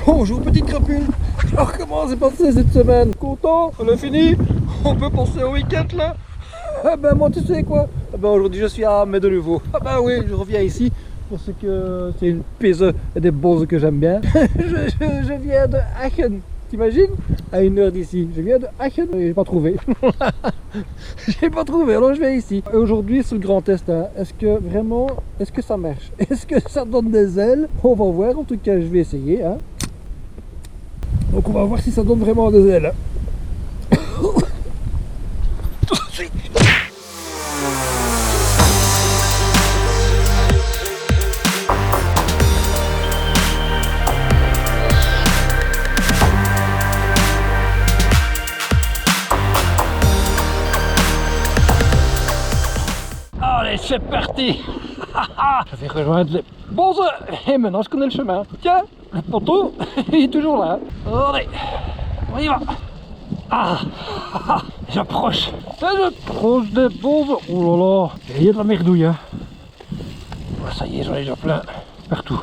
Bonjour petite crapule. Alors comment s'est passé cette semaine? Content? On a fini? On peut penser au week-end là? Ah ben moi tu sais quoi? Ah ben aujourd'hui je suis à Metz de nouveau. Ah ben oui, je reviens ici parce que c'est une pizza et des bons que j'aime bien. je viens de Aachen. T'imagines? À 1 heure d'ici. Je viens de Aachen et j'ai pas trouvé. J'ai pas trouvé, alors je viens ici. Aujourd'hui c'est le grand test. Hein. Est-ce que vraiment, est-ce que ça marche? Est-ce que ça donne des ailes? On va voir, en tout cas je vais essayer. Hein. Donc on va voir si ça donne vraiment des ailes. Allez, c'est parti. Je vais rejoindre les bons et maintenant je connais le chemin. Tiens, le poteau, il est toujours là. Allez, on y va. J'approche. J'approche des bons. Oh là là, il y a de la merdouille. Hein. Oh, ça y est, j'en ai déjà plein partout.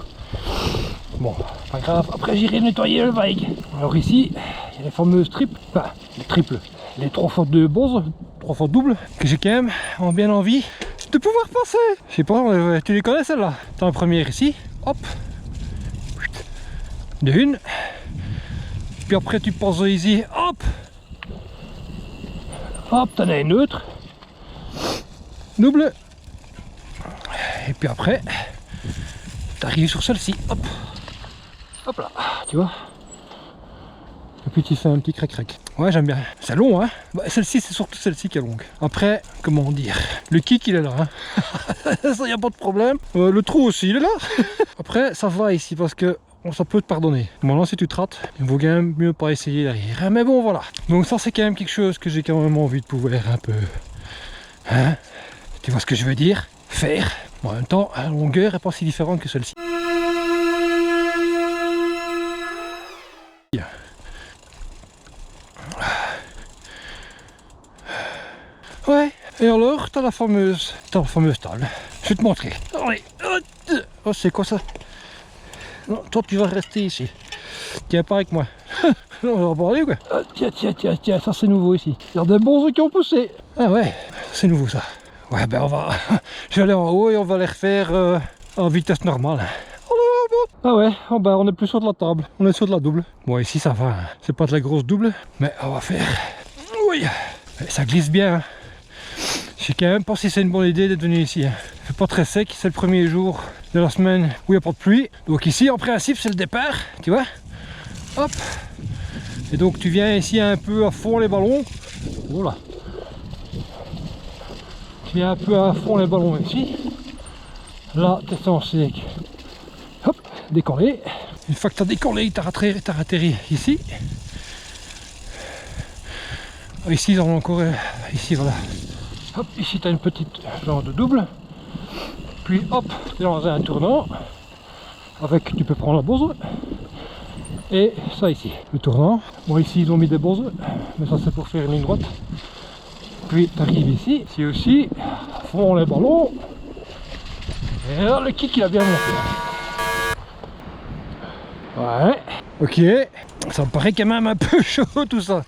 Bon, pas grave. Après, j'irai nettoyer le bike. Alors ici, il y a les fameuses triples, enfin les triples, les 3 fois 2 bons, 3 fois double, que j'ai quand même bien envie de pouvoir passer. Je sais pas, tu les connais celles-là? T'as la première ici, hop, de une. Puis après tu passes ici, hop, hop, t'en as une autre, double. Et puis après, t'arrives sur celle-ci, hop, hop là, tu vois. Et puis tu fais un petit crac-crac. Ouais, j'aime bien. C'est long, hein. Bah, celle-ci, c'est surtout celle-ci qui est longue. Après, comment dire, le kick, il est là. Hein. Ça, y a pas de problème. Le trou aussi, il est là. Après, ça va ici parce que ça peut te pardonner. Maintenant, si tu te rates, il vaut quand même mieux pas essayer derrière. Mais bon, voilà. Donc ça, c'est quand même quelque chose que j'ai quand même envie de pouvoir un peu... Hein? Tu vois ce que je veux dire? Faire. Bon, en même temps, la longueur est pas si différente que celle-ci. Ouais, et alors, t'as la fameuse table. Je vais te montrer. Allez, oh, c'est quoi ça? Non, toi tu vas rester ici. Tiens pas avec moi. On va parler ou quoi? Tiens, ça c'est nouveau ici. Il y a des bons œufs qui ont poussé. Ah ouais, c'est nouveau ça. Ouais, ben on va... Je vais aller en haut et on va les refaire en vitesse normale. Ah ouais, oh ben on est plus sur de la table, on est sur de la double. Bon ici ça va, hein. C'est pas de la grosse double, mais on va faire... Oui, ça glisse bien. Hein. Je sais quand même pas si c'est une bonne idée d'être venu ici. Hein. Il fait pas très sec, c'est le premier jour de la semaine où il n'y a pas de pluie. Donc ici en principe c'est le départ, tu vois. Hop. Et donc tu viens ici un peu à fond les ballons. Voilà. Tu viens un peu à fond les ballons ici. Là tu es censé hop, décoller. Une fois que tu as décollé, tu as atterri ici. Ici on a encore ici voilà. Hop, ici tu as une petite genre de double. Puis hop, tu es dans un tournant. Avec, tu peux prendre la bose. Et ça ici, le tournant. Bon ici ils ont mis des boses, mais ça c'est pour faire une ligne droite. Puis tu arrives ici, ici aussi, font les ballons. Et là le kick il a bien monté. Ouais, ok, ça me paraît quand même un peu chaud tout ça.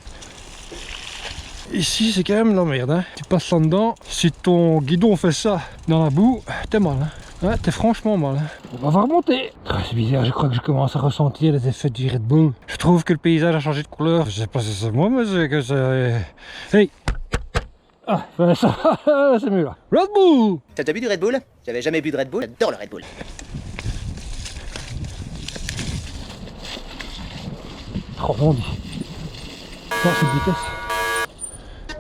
Ici c'est quand même la merde, hein. Tu passes là-dedans, si ton guidon fait ça dans la boue, t'es mal. Hein. Ouais, t'es franchement mal. Hein. On va remonter. C'est bizarre, je crois que je commence à ressentir les effets du Red Bull. Je trouve que le paysage a changé de couleur. Je sais pas si c'est moi, mais c'est que c'est... Hey. Ah, ben ça, c'est mieux là. Red Bull. T'as déjà bu du Red Bull? J'avais jamais bu de Red Bull, j'adore le Red Bull. Trop bon dit. Pas assez de vitesse.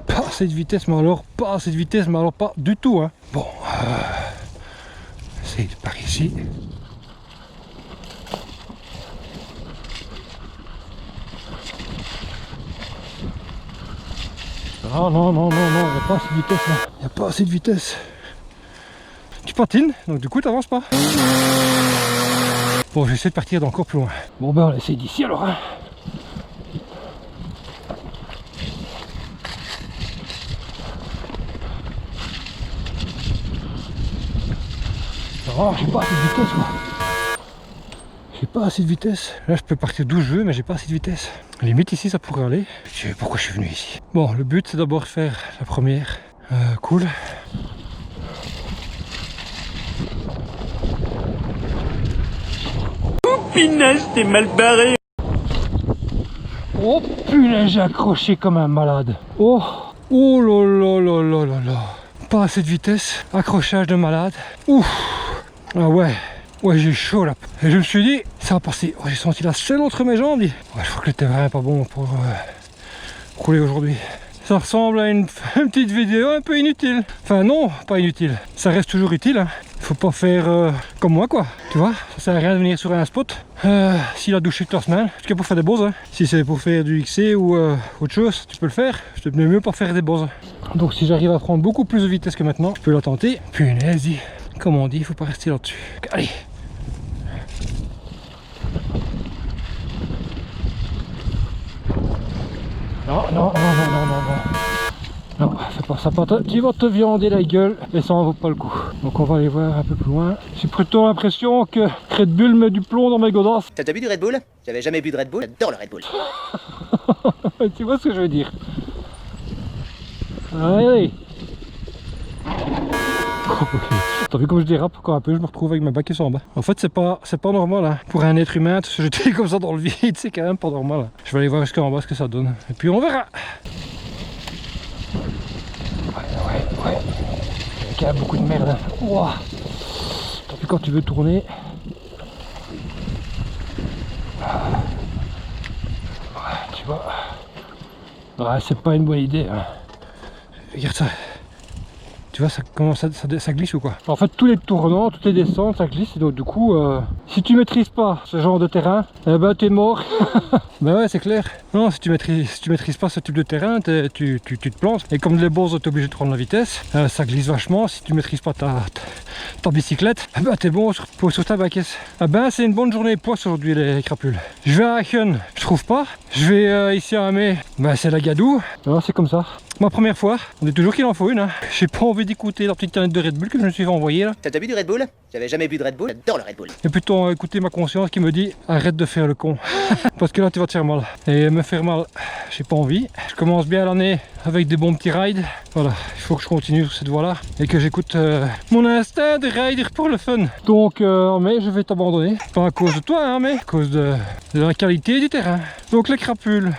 Pas assez de vitesse, mais alors pas assez de vitesse, mais alors pas du tout. Hein. Bon, c'est par ici. Ah non, il n'y a pas assez de vitesse là. Il n'y a pas assez de vitesse. Tu patines, donc du coup tu n'avances pas. Bon, j'essaie de partir d'encore plus loin. Bon ben on essaie d'ici alors. Hein. Oh, j'ai pas assez de vitesse quoi. J'ai pas assez de vitesse. Là, je peux partir d'où je veux, mais j'ai pas assez de vitesse. Limite, ici, ça pourrait aller. Je sais pourquoi je suis venu ici. Bon, le but, c'est d'abord faire la première. Cool. Oh punaise, t'es mal barré. Oh punaise, j'ai accroché comme un malade. Oh, oh là là là là là là. Pas assez de vitesse, accrochage de malade. Ouf. Ah ouais, ouais, j'ai chaud là. Et je me suis dit, ça va passer. Oh, j'ai senti la selle entre mes jambes. Ouais, je crois que c'était vraiment pas bon pour rouler aujourd'hui. Ça ressemble à une petite vidéo un peu inutile. Enfin non, pas inutile. Ça reste toujours utile. Hein. Faut pas faire comme moi quoi. Tu vois, ça sert à rien de venir sur un spot. S'il a douché toute la semaine, en tout cas pour faire des bosses. Hein. Si c'est pour faire du XC ou autre chose, tu peux le faire. Je te mieux pas faire des bosses. Donc si j'arrive à prendre beaucoup plus de vitesse que maintenant, je peux la tenter. Punaise, comme on dit, il faut pas rester là-dessus. Allez. Non, non, non, non, non, non, non. Non, fais pas ça, tu vas te viander la gueule et ça en vaut pas le coup. Donc on va aller voir un peu plus loin. J'ai plutôt l'impression que Red Bull met du plomb dans mes godasses. T'as déjà bu du Red Bull? J'avais jamais bu de Red Bull, j'adore le Red Bull. Tu vois ce que je veux dire? Allez. T'as vu comme je dérape encore un peu, je me retrouve avec ma baquette en bas. En fait c'est pas normal hein. Pour un être humain de se jeter comme ça dans le vide, c'est quand même pas normal hein. Je vais aller voir jusqu'en bas ce que ça donne. Et puis on verra. Ouais. Il y a quand même beaucoup de merde hein. Wow. T'as vu quand tu veux tourner. Ouais, tu vois. Ouais, c'est pas une bonne idée hein. Regarde ça. Tu vois, ça glisse ou quoi? En fait, tous les tournants, toutes les descentes, ça glisse. Et donc, du coup, si tu maîtrises pas ce genre de terrain, eh ben, t'es mort. Ben ouais, c'est clair. Non, si tu maîtrises pas ce type de terrain, tu te plantes. Et comme les bosses, t'es obligé de prendre la vitesse. Ça glisse vachement. Si tu maîtrises pas ta bicyclette, eh ben, t'es bon sur ta baquette. Ah ben, c'est une bonne journée poisse aujourd'hui, les crapules. Je vais à Aachen, je trouve pas. Je vais ici à Amé, ben, c'est la Gadoue. Non, c'est comme ça. Ma première fois, on dit toujours qu'il en faut une. Hein. J'ai pas envie d'écouter la petite canette de Red Bull que je me suis fait envoyer là. T'as déjà bu du Red Bull? J'avais jamais bu de Red Bull, j'adore le Red Bull. Et plutôt écouter ma conscience qui me dit arrête de faire le con. Parce que là tu vas te faire mal. Et me faire mal, j'ai pas envie. Je commence bien l'année avec des bons petits rides. Voilà, il faut que je continue sur cette voie là. Et que j'écoute mon instinct de rider pour le fun. Donc mais je vais t'abandonner. Pas à cause de toi hein, mais à cause de la qualité du terrain. Donc les crapules,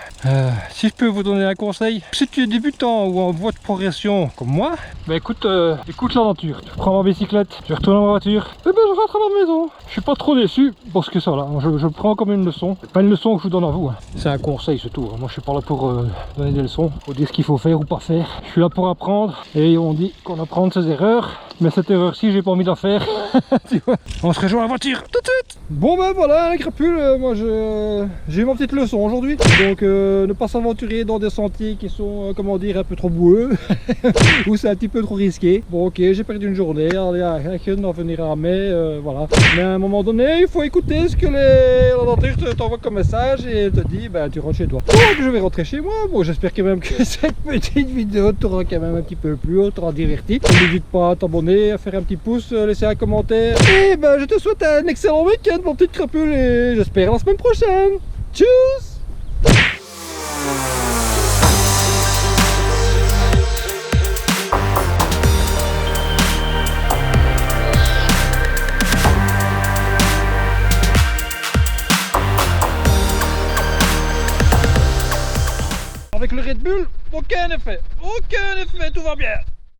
si je peux vous donner un conseil, si tu es débutant ou en voie de progression comme moi, bah écoute l'aventure. Je prends ma bicyclette, je retourne à ma voiture, et ben je rentre à la maison. Je suis pas trop déçu parce que ça là, je le prends comme une leçon. C'est pas une leçon que je vous donne à vous, hein. C'est un conseil surtout. Moi je suis pas là pour donner des leçons, pour dire ce qu'il faut faire ou pas faire. Je suis là pour apprendre et on dit qu'on apprend de ses erreurs. Mais cette erreur-ci, j'ai pas envie d'en faire. Tu vois. On se rejoint à la voiture tout de suite. Bon ben voilà les crapules, moi j'ai eu ma petite leçon aujourd'hui. Donc ne pas s'aventurer dans des sentiers qui sont comment dire un peu trop boueux ou c'est un petit peu trop risqué. Bon ok, j'ai perdu une journée, aller à Aachen, d'en venir à mai, voilà. Mais à un moment donné, il faut écouter ce que la nature t'envoie comme message et elle te dit ben tu rentres chez toi. Donc je vais rentrer chez moi. Bon j'espère quand même que cette petite vidéo t'aura quand même un petit peu plu, t'aura diverti. N'hésite pas à t'abonner, à faire un petit pouce, laisser un commentaire. Et ben je te souhaite un excellent week-end mon petit crapule et j'espère la semaine prochaine. Tchuss. Avec le Red Bull, aucun effet, tout va bien.